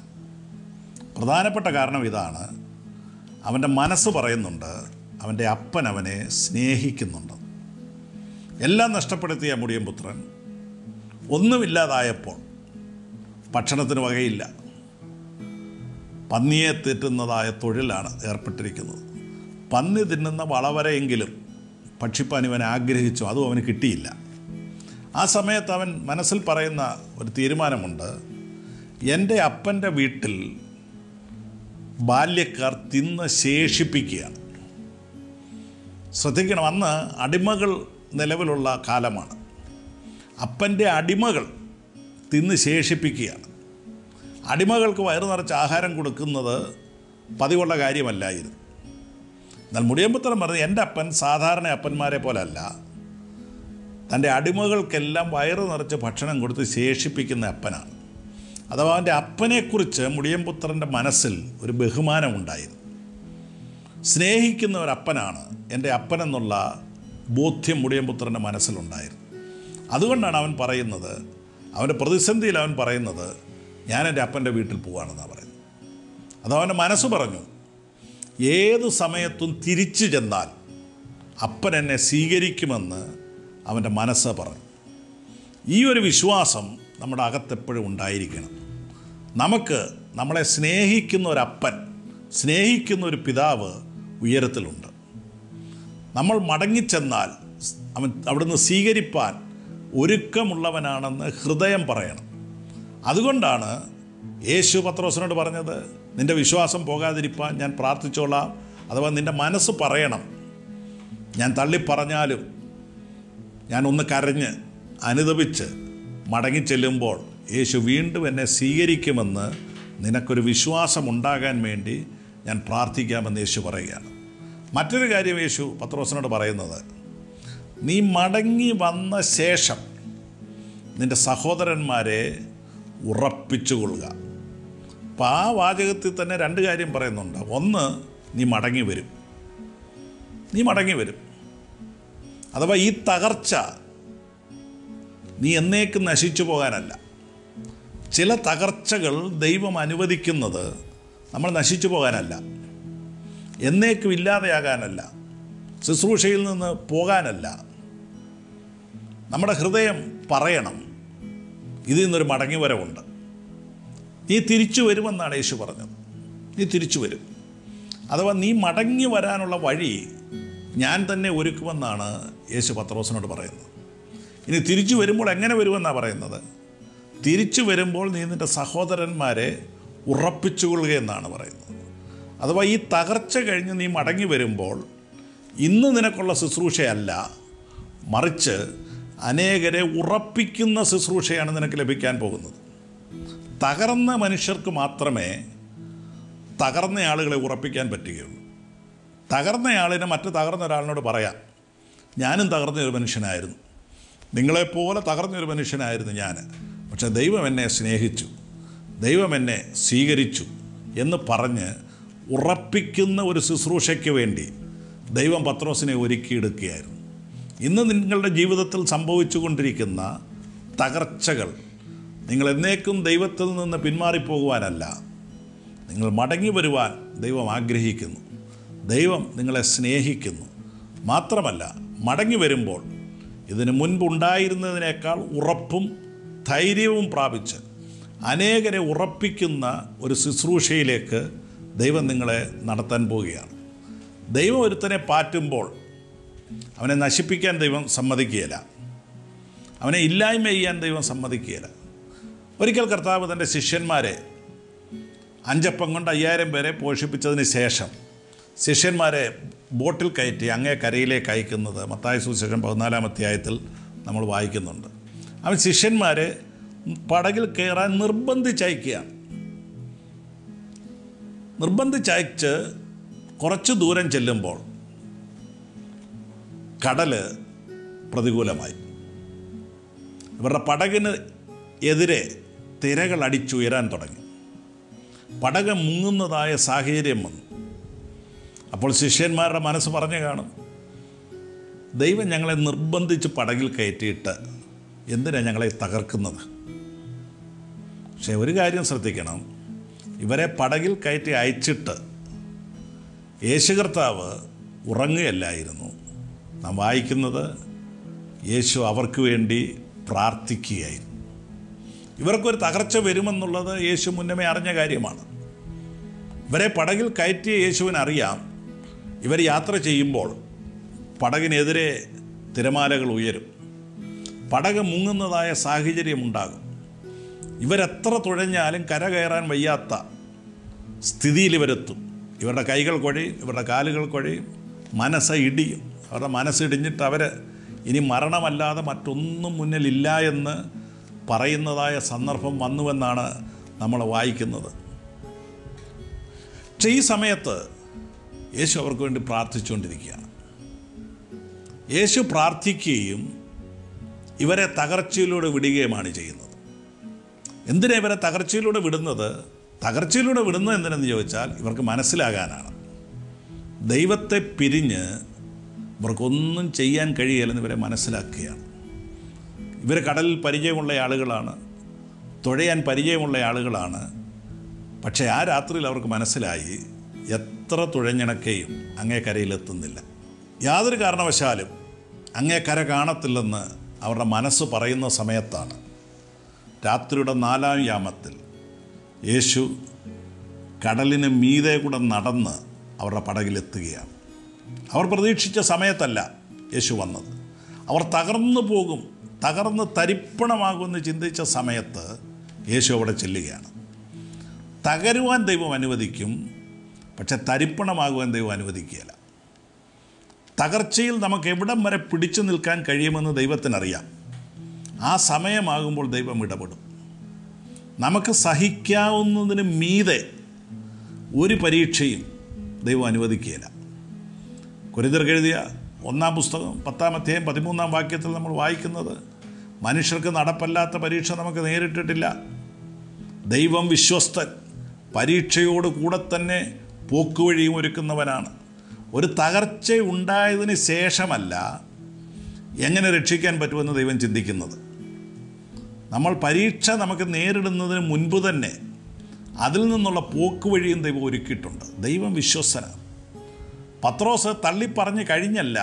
പ്രധാനപ്പെട്ട കാരണം ഇതാണ്: അവൻ്റെ മനസ്സ് പറയുന്നുണ്ട് അവൻ്റെ അപ്പൻ അവനെ സ്നേഹിക്കുന്നുണ്ട്. എല്ലാം നഷ്ടപ്പെടുത്തിയ മുടിയൻ പുത്രൻ ഒന്നുമില്ലാതായപ്പോൾ ഭക്ഷണത്തിന് വകയില്ല. പന്നിയെ തീറ്റുന്നതായ തൊഴിലാണ് ഏർപ്പെട്ടിരിക്കുന്നത്. പന്നി തിന്നുന്ന വളവരെയെങ്കിലും ഭക്ഷിപ്പാൻ ഇവൻ ആഗ്രഹിച്ചു, അതും അവന് കിട്ടിയില്ല. ആ സമയത്ത് അവൻ മനസ്സിൽ പറയുന്ന ഒരു തീരുമാനമുണ്ട്, എൻ്റെ അപ്പൻ്റെ വീട്ടിൽ ബാല്യക്കാർ തിന്ന് ശേഷിപ്പിക്കുകയാണ്. ശ്രദ്ധിക്കണം, അന്ന് അടിമകൾ നിലവിലുള്ള കാലമാണ്. അപ്പൻ്റെ അടിമകൾ തിന്ന് ശേഷിപ്പിക്കുകയാണ്. അടിമകൾക്ക് വയറു നിറച്ച് ആഹാരം കൊടുക്കുന്നത് പതിവുള്ള കാര്യമല്ലായിരുന്നു. എന്നാൽ മുടിയൻപുത്രൻ പറഞ്ഞത്, എൻ്റെ അപ്പൻ സാധാരണ അപ്പന്മാരെ പോലല്ല, തൻ്റെ അടിമകൾക്കെല്ലാം വയറു നിറച്ച് ഭക്ഷണം കൊടുത്ത് ശേഷിപ്പിക്കുന്ന അപ്പനാണ്. അഥവാ അവൻ്റെ അപ്പനെക്കുറിച്ച് മുടിയൻപുത്രൻ്റെ മനസ്സിൽ ഒരു ബഹുമാനമുണ്ടായിരുന്നു. സ്നേഹിക്കുന്ന ഒരപ്പനാണ് എൻ്റെ അപ്പനെന്നുള്ള ബോധ്യം മുടിയൻപുത്രൻ്റെ മനസ്സിലുണ്ടായിരുന്നു. അതുകൊണ്ടാണ് അവൻ പറയുന്നത്, അവൻ്റെ പ്രതിസന്ധിയിൽ അവൻ പറയുന്നത്, ഞാൻ എൻ്റെ അപ്പൻ്റെ വീട്ടിൽ പോവുകയാണെന്നാണ് പറയുന്നത്. അതവൻ്റെ മനസ്സ് പറഞ്ഞു, ഏത് സമയത്തും തിരിച്ചു ചെന്നാൽ അപ്പൻ എന്നെ സ്വീകരിക്കുമെന്ന് അവൻ്റെ മനസ്സ് പറഞ്ഞു. ഈ ഒരു വിശ്വാസം നമ്മുടെ അകത്തെപ്പോഴും ഉണ്ടായിരിക്കണം. നമുക്ക് നമ്മളെ സ്നേഹിക്കുന്ന ഒരപ്പൻ, സ്നേഹിക്കുന്ന ഒരു പിതാവ് ഉയരത്തിലുണ്ട്. നമ്മൾ മടങ്ങിച്ചെന്നാൽ അവൻ അവിടുന്ന് സ്വീകരിപ്പാൻ ഒരുക്കമുള്ളവനാണെന്ന് ഹൃദയം പറയണം. അതുകൊണ്ടാണ് യേശു പത്രോസിനോട് പറഞ്ഞത്, നിൻ്റെ വിശ്വാസം പോകാതിരിപ്പാൻ ഞാൻ പ്രാർത്ഥിച്ചോളാം. അഥവാ നിൻ്റെ മനസ്സ് പറയണം, ഞാൻ തള്ളിപ്പറഞ്ഞാലും ഞാൻ ഒന്ന് കരഞ്ഞ് അനുതപിച്ച് മടങ്ങിച്ചെല്ലുമ്പോൾ യേശു വീണ്ടും എന്നെ സ്വീകരിക്കുമെന്ന് നിനക്കൊരു വിശ്വാസം ഉണ്ടാകാൻ വേണ്ടി ഞാൻ പ്രാർത്ഥിക്കാമെന്ന് യേശു പറയുകയാണ്. മറ്റൊരു കാര്യം യേശു പത്രോസിനോട് പറയുന്നത്, നീ മടങ്ങി വന്ന ശേഷം നിൻ്റെ സഹോദരന്മാരെ ഉറപ്പിച്ചുകൊള്ളുക. അപ്പോൾ ആ വാചകത്തിൽ തന്നെ രണ്ട് കാര്യം പറയുന്നുണ്ട്. ഒന്ന്, നീ മടങ്ങി വരും. നീ മടങ്ങി വരും. അഥവാ ഈ തകർച്ച നീ എന്നേക്കും നശിച്ചു പോകാനല്ല. ചില തകർച്ചകൾ ദൈവം അനുവദിക്കുന്നത് നമ്മൾ നശിച്ചു പോകാനല്ല, എന്നേക്കും ഇല്ലാതെയാകാനല്ല, ശുശ്രൂഷയിൽ നിന്ന് പോകാനല്ല. നമ്മുടെ ഹൃദയം പറയണം, ഇതിൽ നിന്നൊരു മടങ്ങിവരവുണ്ട്. നീ തിരിച്ചു വരുമെന്നാണ് യേശു പറഞ്ഞത്. നീ തിരിച്ചു വരും. അഥവാ നീ മടങ്ങി വരാനുള്ള വഴി ഞാൻ തന്നെ ഒരുക്കുമെന്നാണ് യേശു പത്രോസിനോട് പറയുന്നത്. ഇനി തിരിച്ചു വരുമ്പോൾ എങ്ങനെ വരുമെന്നാണ് പറയുന്നത്? തിരിച്ചു വരുമ്പോൾ നീ നിൻ്റെ സഹോദരന്മാരെ ഉറപ്പിച്ചുകൊള്ളുക എന്നാണ് പറയുന്നത്. അഥവാ ഈ തകർച്ച കഴിഞ്ഞ് നീ മടങ്ങി വരുമ്പോൾ ഇന്ന് നിനക്കുള്ള ശുശ്രൂഷയല്ല, മറിച്ച് അനേകരെ ഉറപ്പിക്കുന്ന ശുശ്രൂഷയാണ് നിനക്ക് ലഭിക്കാൻ പോകുന്നത്. തകർന്ന മനുഷ്യർക്ക് മാത്രമേ തകർന്ന ആളുകളെ ഉറപ്പിക്കാൻ പറ്റുകയുള്ളൂ. തകർന്നയാളിനെ മറ്റ് തകർന്ന ഒരാളിനോട് പറയാം, ഞാനും തകർന്നൊരു മനുഷ്യനായിരുന്നു, നിങ്ങളെപ്പോലെ തകർന്നൊരു മനുഷ്യനായിരുന്നു ഞാൻ, പക്ഷേ ദൈവം എന്നെ സ്നേഹിച്ചു, ദൈവം എന്നെ സ്വീകരിച്ചു എന്ന് പറഞ്ഞ് ഉറപ്പിക്കുന്ന ഒരു ശുശ്രൂഷയ്ക്ക് വേണ്ടി ദൈവം പത്രോസിനെ ഒരുക്കിയെടുക്കുകയായിരുന്നു. ഇന്ന് നിങ്ങളുടെ ജീവിതത്തിൽ സംഭവിച്ചു കൊണ്ടിരിക്കുന്ന തകർച്ചകൾ നിങ്ങൾ എന്നേക്കും ദൈവത്തിൽ നിന്ന് പിന്മാറിപ്പോകുവാനല്ല, നിങ്ങൾ മടങ്ങി വരുവാൻ ദൈവം ആഗ്രഹിക്കുന്നു. ദൈവം നിങ്ങളെ സ്നേഹിക്കുന്നു. മാത്രമല്ല, മടങ്ങി വരുമ്പോൾ ഇതിന് മുൻപുണ്ടായിരുന്നതിനേക്കാൾ ഉറപ്പും ധൈര്യവും പ്രാപിച്ച് അനേകരെ ഉറപ്പിക്കുന്ന ഒരു ശുശ്രൂഷയിലേക്ക് ദൈവം നിങ്ങളെ നടത്താൻ പോവുകയാണ്. ദൈവം ഒരുത്തനെ പാറ്റുമ്പോൾ അവനെ നശിപ്പിക്കാൻ ദൈവം സമ്മതിക്കുകയില്ല, അവനെ ഇല്ലായ്മ ചെയ്യാൻ ദൈവം സമ്മതിക്കുകയില്ല. ഒരിക്കൽ കർത്താവ് തൻ്റെ ശിഷ്യന്മാരെ 5 അപ്പം കൊണ്ട് 5000 പേരെ പോഷിപ്പിച്ചതിന് ശേഷം ശിഷ്യന്മാരെ ബോട്ടിൽ കയറ്റി അങ്ങേ കരയിലേക്ക് അയക്കുന്നത് മത്തായി സുവിശേഷം 14-ാം അധ്യായത്തിൽ നമ്മൾ വായിക്കുന്നുണ്ട്. അവൻ ശിഷ്യന്മാരെ പടകിൽ കയറാൻ നിർബന്ധിച്ചയക്കുകയാണ്. നിർബന്ധിച്ചയച്ച് കുറച്ച് ദൂരം ചെല്ലുമ്പോൾ കടൽ പ്രതികൂലമായി. ഇവരുടെ പടകിന് എതിരെ തിരകൾ അടിച്ചുയരാൻ തുടങ്ങി. പടക് മുങ്ങുന്നതായ സാഹചര്യം വന്നു. അപ്പോൾ ശിഷ്യന്മാരുടെ മനസ്സ് പറഞ്ഞു കാണും, ദൈവം ഞങ്ങളെ നിർബന്ധിച്ച് പടകിൽ കയറ്റിയിട്ട് എന്തിനാണ് ഞങ്ങളെ തകർക്കുന്നത്? പക്ഷേ ഒരു കാര്യം ശ്രദ്ധിക്കണം, ഇവരെ പടകിൽ കയറ്റി അയച്ചിട്ട് യേശു കർത്താവ് ഉറങ്ങുകയല്ലായിരുന്നു. നാം വായിക്കുന്നത് യേശു അവർക്ക് വേണ്ടി പ്രാർത്ഥിക്കുകയായിരുന്നു. ഇവർക്കൊരു തകർച്ച വരുമെന്നുള്ളത് യേശു മുന്നമേ അറിഞ്ഞ കാര്യമാണ്. ഇവരെ പടകിൽ കയറ്റിയ യേശുവിനറിയാം, ഇവർ യാത്ര ചെയ്യുമ്പോൾ പടകിനെതിരെ തിരമാലകൾ ഉയരും, പടക് മുങ്ങുന്നതായ സാഹചര്യമുണ്ടാകും. ഇവരെത്ര തുഴഞ്ഞാലും കര കയറാൻ വയ്യാത്ത സ്ഥിതിയിൽ ഇവരെത്തും. ഇവരുടെ കൈകൾ കുഴയും, ഇവരുടെ കാലുകൾ കുഴയും, മനസ്സ് ഇടിയും. അവരുടെ മനസ്സിടിഞ്ഞിട്ട് അവർ ഇനി മരണമല്ലാതെ മറ്റൊന്നും മുന്നിലില്ല എന്ന് പറയുന്നതായ സന്ദർഭം വന്നുവെന്നാണ് നമ്മൾ വായിക്കുന്നത്. പക്ഷേ ഈ സമയത്ത് യേശു അവർക്ക് വേണ്ടി പ്രാർത്ഥിച്ചുകൊണ്ടിരിക്കുകയാണ്. യേശു പ്രാർത്ഥിക്കുകയും ഇവരെ തകർച്ചയിലൂടെ വിടുകയുമാണ് ചെയ്യുന്നത്. എന്തിനാ ഇവരെ തകർച്ചയിലൂടെ വിടുന്നത്? തകർച്ചയിലൂടെ വിടുന്നത് എന്തിനെന്ന് ചോദിച്ചാൽ ഇവർക്ക് മനസ്സിലാകാനാണ്. ദൈവത്തെ പിരിഞ്ഞ് ഇവർക്കൊന്നും ചെയ്യാൻ കഴിയില്ലെന്ന് ഇവരെ മനസ്സിലാക്കുകയാണ്. ഇവർ കടലിൽ പരിചയമുള്ള ആളുകളാണ്, തുഴയാൻ പരിചയമുള്ള ആളുകളാണ്. പക്ഷേ ആ രാത്രിയിൽ അവർക്ക് മനസ്സിലായി, എത്ര തുഴഞ്ഞിണക്കെയും അങ്ങേ കരയിലെത്തുന്നില്ല, യാതൊരു കാരണവശാലും അങ്ങേ കര കാണത്തില്ലെന്ന് അവരുടെ മനസ്സ് പറയുന്ന സമയത്താണ് രാത്രിയുടെ 4-ാം യാമത്തിൽ യേശു കടലിന് മീതെ കൂടെ നടന്ന് അവരുടെ പടകിലെത്തുകയാണ്. അവർ പ്രതീക്ഷിച്ച സമയത്തല്ല യേശു വന്നത്. അവർ തകർന്നു പോകും, തകർന്ന് തരിപ്പണമാകുമെന്ന് ചിന്തിച്ച സമയത്ത് യേശു അവിടെ ചെല്ലുകയാണ്. തകരുവാൻ ദൈവം അനുവദിക്കും, പക്ഷെ തരിപ്പണമാകുവാൻ ദൈവം അനുവദിക്കുകയില്ല. തകർച്ചയിൽ നമുക്ക് എവിടം വരെ പിടിച്ചു നിൽക്കാൻ കഴിയുമെന്ന് ദൈവത്തിനറിയാം. ആ സമയമാകുമ്പോൾ ദൈവം ഇടപെടും. നമുക്ക് സഹിക്കാവുന്നതിന് മീതെ ഒരു പരീക്ഷയും ദൈവം അനുവദിക്കുകയില്ല. കൊരിന്ത്യർക്ക് എഴുതിയ 1-ാം പുസ്തകം 10-ാം അധ്യായം 13-ാം വാക്യത്തിൽ നമ്മൾ വായിക്കുന്നത്, മനുഷ്യർക്ക് നടപ്പല്ലാത്ത പരീക്ഷ നമുക്ക് നേരിട്ടിട്ടില്ല, ദൈവം വിശ്വസ്തൻ, പരീക്ഷയോട് കൂടെ തന്നെ പോക്കുവഴിയും ഒരുക്കുന്നവനാണ്. ഒരു തകർച്ച ഉണ്ടായതിന് ശേഷമല്ല എങ്ങനെ രക്ഷിക്കാൻ പറ്റുമെന്ന് ദൈവം ചിന്തിക്കുന്നത്. നമ്മൾ പരീക്ഷ നമുക്ക് നേരിടുന്നതിന് മുൻപ് തന്നെ അതിൽ നിന്നുള്ള പോക്കുവഴിയും ദൈവം ഒരുക്കിയിട്ടുണ്ട്. ദൈവം വിശ്വസ്തനാണ്. പത്രോസ് തള്ളിപ്പറഞ്ഞ് കഴിഞ്ഞല്ല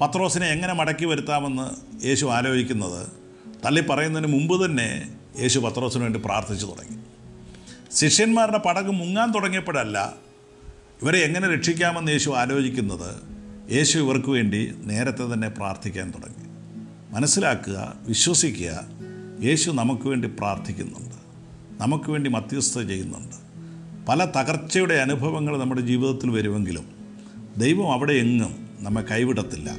പത്രോസിനെ എങ്ങനെ മടക്കി വരുത്താമെന്ന് യേശു ആലോചിക്കുന്നത്. തള്ളിപ്പറയുന്നതിന് മുമ്പ് തന്നെ യേശു പത്രോസിന് വേണ്ടി പ്രാർത്ഥിച്ചു തുടങ്ങി. ശിഷ്യന്മാരുടെ പടക് മുങ്ങാൻ തുടങ്ങിയപ്പോഴല്ല ഇവരെ എങ്ങനെ രക്ഷിക്കാമെന്ന് യേശു ആലോചിക്കുന്നത്. യേശു ഇവർക്ക് വേണ്ടി നേരത്തെ തന്നെ പ്രാർത്ഥിക്കാൻ തുടങ്ങി. മനസ്സിലാക്കുക, വിശ്വസിക്കുക, യേശു നമുക്ക് വേണ്ടി പ്രാർത്ഥിക്കുന്നുണ്ട്, നമുക്ക് വേണ്ടി മധ്യസ്ഥത ചെയ്യുന്നുണ്ട്. പല തകർച്ചയുടെ അനുഭവങ്ങൾ നമ്മുടെ ജീവിതത്തിൽ വരുമെങ്കിലും ദൈവം അവിടെ എങ്ങും നമ്മെ കൈവിടത്തില്ല,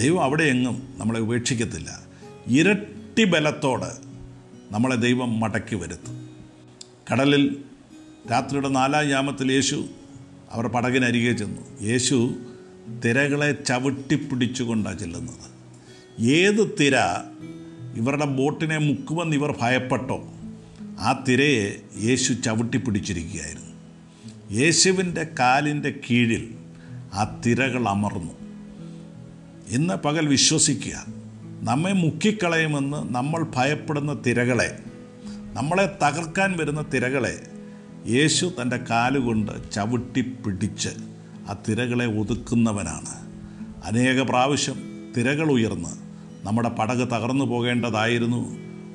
ദൈവം അവിടെ എങ്ങും നമ്മളെ ഉപേക്ഷിക്കത്തില്ല. ഇരട്ടി ബലത്തോടെ നമ്മളെ ദൈവം മടക്കി വരുത്തും. കടലിൽ രാത്രിയുടെ 4-ാം യാമത്തിൽ യേശു അവർ പടകിനരികെ ചെന്നു. യേശു തിരകളെ ചവിട്ടിപ്പിടിച്ചുകൊണ്ടാണ് ചെല്ലുന്നത്. ഏത് തിര ഇവരുടെ ബോട്ടിനെ മുക്കുമെന്ന് ഇവർ ഭയപ്പെട്ടോ ആ തിരയെ യേശു ചവിട്ടിപ്പിടിച്ചിരിക്കുകയായിരുന്നു. യേശുവിൻ്റെ കാലിൻ്റെ കീഴിൽ ആ തിരകൾ അമർന്നു. ഇന്ന് പകൽ വിശ്വസിക്കുക, നമ്മെ മുക്കിക്കളയുമെന്ന് നമ്മൾ ഭയപ്പെടുന്ന തിരകളെ, നമ്മളെ തകർക്കാൻ വരുന്ന തിരകളെ യേശു തൻ്റെ കാലുകൊണ്ട് ചവിട്ടിപ്പിടിച്ച് ആ തിരകളെ ഒതുക്കുന്നവനാണ്. അനേക പ്രാവശ്യം തിരകൾ ഉയർന്ന് നമ്മുടെ പടക് തകർന്നു പോകേണ്ടതായിരുന്നു.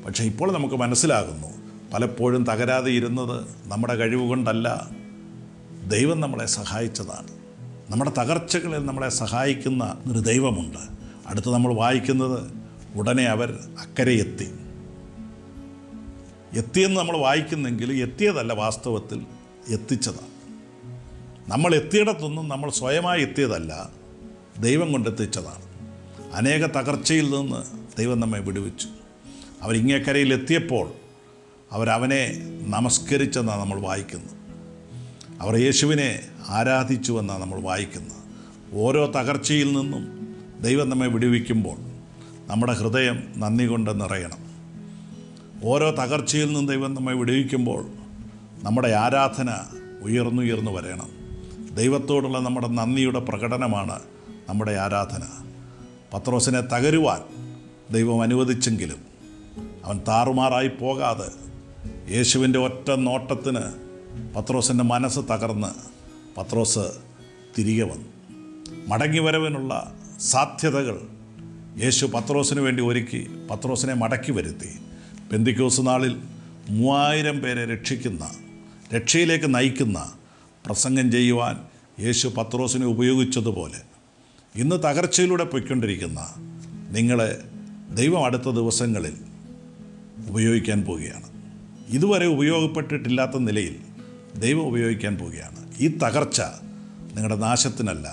പക്ഷേ ഇപ്പോൾ നമുക്ക് മനസ്സിലാകുന്നു, പലപ്പോഴും തകരാതെ ഇരുന്നത് നമ്മുടെ കഴിവ് കൊണ്ടല്ല, ദൈവം നമ്മളെ സഹായിച്ചതാണ്. നമ്മുടെ തകർച്ചകളിൽ നമ്മളെ സഹായിക്കുന്ന ഒരു ദൈവമുണ്ട്. അടുത്ത് നമ്മൾ വായിക്കുന്നത്, ഉടനെ അവർ അക്കരെ എത്തിയെന്ന് നമ്മൾ വായിക്കുന്നെങ്കിൽ എത്തിയതല്ല, വാസ്തവത്തിൽ എത്തിച്ചതാണ്. നമ്മൾ എത്തിയിടത്തൊന്നും നമ്മൾ സ്വയമായി എത്തിയതല്ല, ദൈവം കൊണ്ടെത്തിച്ചതാണ്. അനേക തകർച്ചയിൽ നിന്ന് ദൈവം നമ്മെ വിടുവിച്ചു. അവരിങ്ങേക്കരയിൽ എത്തിയപ്പോൾ അവരവനെ നമസ്കരിച്ചെന്നാണ് നമ്മൾ വായിക്കുന്നത്. അവർ യേശുവിനെ ആരാധിച്ചുവെന്നാണ് നമ്മൾ വായിക്കുന്നത്. ഓരോ തകർച്ചയിൽ നിന്നും ദൈവം നമ്മെ വിടുവിക്കുമ്പോൾ നമ്മുടെ ഹൃദയം നന്ദി കൊണ്ട് നിറയണം. ഓരോ തകർച്ചയിൽ നിന്നും ദൈവം നമ്മെ വിടുവിക്കുമ്പോൾ നമ്മുടെ ആരാധന ഉയർന്നുയർന്നു വരണം. ദൈവത്തോടുള്ള നമ്മുടെ നന്ദിയുടെ പ്രകടനമാണ് നമ്മുടെ ആരാധന. പത്രോസിനെ തകരുവാൻ ദൈവം അനുവദിച്ചെങ്കിലും അവൻ താറുമാറായി പോകാതെ യേശുവിൻ്റെ ഒറ്റ നോട്ടത്തിന് പത്രോസിൻ്റെ മനസ്സ് തകർന്ന് പത്രോസ് തിരികെ വന്നു. മടങ്ങിവരവിനുള്ള സാധ്യതകൾ യേശു പത്രോസിന് വേണ്ടി ഒരുക്കി പത്രോസിനെ മടക്കി വരുത്തി. പെന്തിക്കോസ് നാളിൽ 3000 പേരെ രക്ഷയിലേക്ക് നയിക്കുന്ന പ്രസംഗം ചെയ്യുവാൻ യേശു പത്രോസിനെ ഉപയോഗിച്ചതുപോലെ ഇന്ന് തകർച്ചയിലൂടെ പോയിക്കൊണ്ടിരിക്കുന്ന നിങ്ങളെ ദൈവം അടുത്ത ദിവസങ്ങളിൽ ഉപയോഗിക്കാൻ പോവുകയാണ്. ഇതുവരെ ഉപയോഗപ്പെട്ടിട്ടില്ലാത്ത നിലയിൽ ദൈവം ഉപയോഗിക്കാൻ പോവുകയാണ്. ഈ തകർച്ച നിങ്ങളുടെ നാശത്തിനല്ല,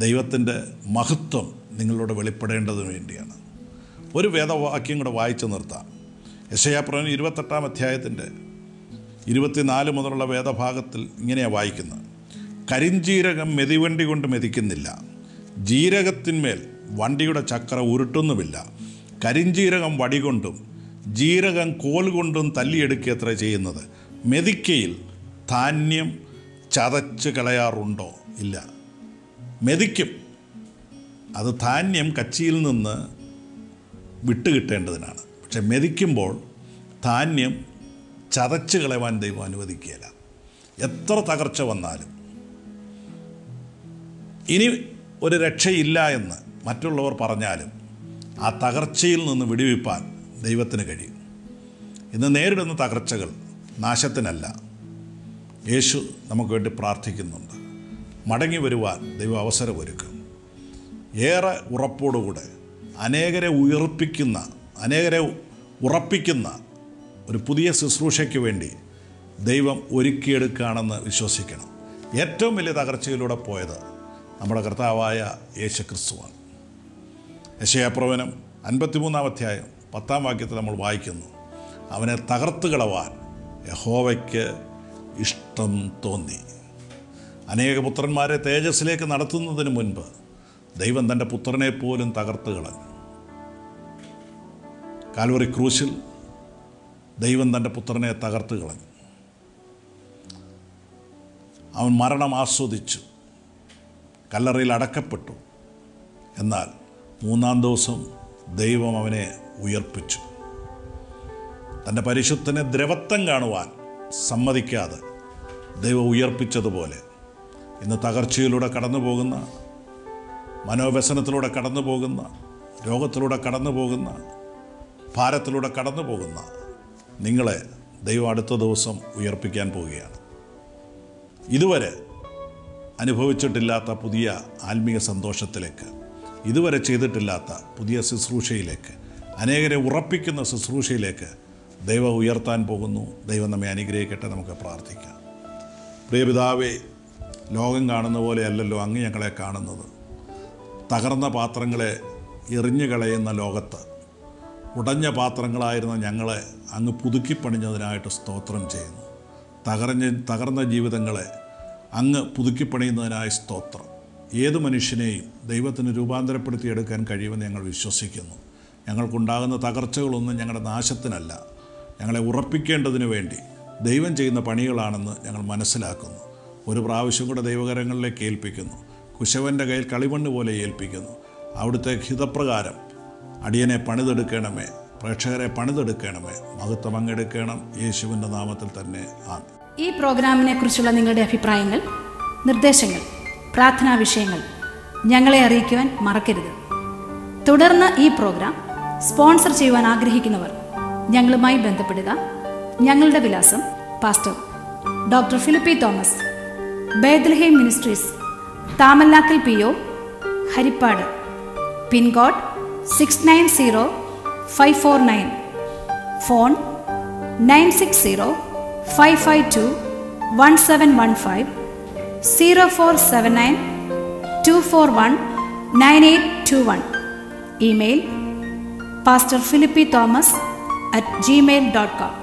ദൈവത്തിൻ്റെ മഹത്വം നിങ്ങളോട് വെളിപ്പെടേണ്ടതിന് വേണ്ടിയാണ്. ഒരു വേദവാക്യം കൂടെ വായിച്ചു നിർത്താം. യെശയ്യാപ്രവചനം 28-ാം അധ്യായത്തിൻ്റെ 24 മുതലുള്ള വേദഭാഗത്തിൽ ഇങ്ങനെയാണ് വായിക്കുന്നത്: കരിഞ്ജീരകം മെതിവണ്ടി കൊണ്ട് മെതിക്കുന്നില്ല, ജീരകത്തിന്മേൽ വണ്ടിയുടെ ചക്ര ഉരുട്ടുന്നുമില്ല. കരിഞ്ജീരകം വടികൊണ്ടും ജീരകം കോൽ കൊണ്ടും തല്ലിയെടുക്കുകയത്ര ചെയ്യുന്നത്. മെതിക്കയിൽ ധാന്യം ചതച്ച് കളയാറുണ്ടോ? ഇല്ല. മെതിക്കും, അത് ധാന്യം കച്ചിയിൽ നിന്ന് വിട്ടുകിട്ടേണ്ടതിനാണ്. പക്ഷെ മെതിക്കുമ്പോൾ ധാന്യം ചതച്ച് കളയാൻ ദൈവം അനുവദിക്കുകയില്ല. എത്ര തകർച്ച വന്നാലും ഇനി ഒരു രക്ഷയില്ല എന്ന് മറ്റുള്ളവർ പറഞ്ഞാലും ആ തകർച്ചയിൽ നിന്ന് വിടുവിപ്പാൻ ദൈവത്തിന് കഴിയും. ഇന്ന് നേരിടുന്ന തകർച്ചകൾ നാശത്തിനല്ല. യേശു നമുക്ക് വേണ്ടി പ്രാർത്ഥിക്കുന്നുണ്ട്. മടങ്ങി വരുവാൻ ദൈവം അവസരമൊരുക്കും. ഏറെ ഉറപ്പോടുകൂടെ അനേകരെ ഉറപ്പിക്കുന്ന ഒരു പുതിയ ശുശ്രൂഷയ്ക്ക് വേണ്ടി ദൈവം ഒരുക്കിയെടുക്കുകയാണെന്ന് വിശ്വസിക്കണം. ഏറ്റവും വലിയ തകർച്ചയിലൂടെ പോയത് നമ്മുടെ കർത്താവായ യേശു ക്രിസ്തുവാണ്. യെശയ്യാപ്രവചനം 53-ാം അധ്യായം 10-ാം വാക്യത്തിൽ നമ്മൾ വായിക്കുന്നു: അവനെ തകർത്ത് കളവാൻ യഹോവയ്ക്ക് ഇഷ്ടം തോന്നി. അനേക പുത്രന്മാരെ തേജസ്സിലേക്ക് നടത്തുന്നതിന് മുൻപ് ദൈവം തൻ്റെ പുത്രനെ പോലും തകർത്ത് കളഞ്ഞു. കാൽവറി ക്രൂശിൽ ദൈവം തൻ്റെ പുത്രനെ തകർത്ത് കളഞ്ഞു. അവൻ മരണം ആസ്വദിച്ചു, കല്ലറയിൽ അടക്കപ്പെട്ടു. എന്നാൽ 3-ാം ദിവസം ദൈവം അവനെ ഉയർപ്പിച്ചു. തൻ്റെ പരിശുദ്ധനെ ദ്രവത്വം കാണുവാൻ സമ്മതിക്കാതെ ദൈവം ഉയർപ്പിച്ചതുപോലെ ഇന്ന് തകർച്ചയിലൂടെ കടന്നു പോകുന്ന, മനോവ്യസനത്തിലൂടെ കടന്നു പോകുന്ന, രോഗത്തിലൂടെ കടന്നു പോകുന്ന, ഭാരത്തിലൂടെ കടന്നു പോകുന്ന നിങ്ങളെ ദൈവം അടുത്ത ദിവസം ഉയർപ്പിക്കാൻ പോവുകയാണ്. ഇതുവരെ അനുഭവിച്ചിട്ടില്ലാത്ത പുതിയ ആത്മീയ സന്തോഷത്തിലേക്ക്, ഇതുവരെ ചെയ്തിട്ടില്ലാത്ത പുതിയ ശുശ്രൂഷയിലേക്ക്, അനേകരെ ഉറപ്പിക്കുന്ന ശുശ്രൂഷയിലേക്ക് ദൈവം ഉയർത്താൻ പോകുന്നു. ദൈവം നമ്മെ അനുഗ്രഹിക്കട്ടെ. നമുക്ക് പ്രാർത്ഥിക്കാം. പ്രിയപിതാവേ, ലോകം കാണുന്ന പോലെയല്ലല്ലോ അങ്ങ് ഞങ്ങളെ കാണുന്നത്. തകർന്ന പാത്രങ്ങളെ എറിഞ്ഞു കളയുന്ന ലോകത്ത് ഉടഞ്ഞ പാത്രങ്ങളായിരുന്ന ഞങ്ങളെ അങ്ങ് പുതുക്കിപ്പണിഞ്ഞതിനായിട്ട് സ്തോത്രം ചെയ്യുന്നു. തകർന്ന ജീവിതങ്ങളെ അങ്ങ് പുതുക്കിപ്പണിയുന്നതിനായി സ്തോത്രം. ഏതു മനുഷ്യനെയും ദൈവത്തിന് രൂപാന്തരപ്പെടുത്തിയെടുക്കാൻ കഴിയുമെന്ന് ഞങ്ങൾ വിശ്വസിക്കുന്നു. ഞങ്ങൾക്കുണ്ടാകുന്ന തകർച്ചകളൊന്നും ഞങ്ങളുടെ നാശത്തിനല്ല, ഞങ്ങളെ ഉറപ്പിക്കേണ്ടതിന് വേണ്ടി ദൈവം ചെയ്യുന്ന പണികളാണെന്ന് ഞങ്ങൾ മനസ്സിലാക്കുന്നു. ഒരു പ്രാവശ്യം കൂടെ ദൈവകരങ്ങളിലേക്ക് ഏൽപ്പിക്കുന്നു. കുശവൻ്റെ കയ്യിൽ കളിമണ്ണ് പോലെ ഏൽപ്പിക്കുന്നു. അവിടുത്തെ ഹിതപ്രകാരം അടിയനെ പണിതെടുക്കണമേ, പ്രേക്ഷകരെ പണിതെടുക്കണമേ, മഹത്വം അങ്ങെടുക്കണം. യേശുവിൻ്റെ നാമത്തിൽ തന്നെ ആമേൻ. ഈ പ്രോഗ്രാമിനെ കുറിച്ചുള്ള നിങ്ങളുടെ അഭിപ്രായങ്ങൾ, നിർദ്ദേശങ്ങൾ, പ്രാർത്ഥനാ വിഷയങ്ങൾ ഞങ്ങളെ അറിയിക്കുവാൻ മറക്കരുത്. തുടർന്ന് ഈ പ്രോഗ്രാം സ്പോൺസർ ചെയ്യുവാൻ ആഗ്രഹിക്കുന്നവർ ഞങ്ങളുമായി ബന്ധപ്പെടുക. ഞങ്ങളുടെ വിലാസം: pastor doctor Philippi Thomas, Bethlehem ministries, Thamallakkal PO, Harippad. Pincode 690549. Phone 9605521715, 0479241981. Email pastorphilippithomas@gmail.com.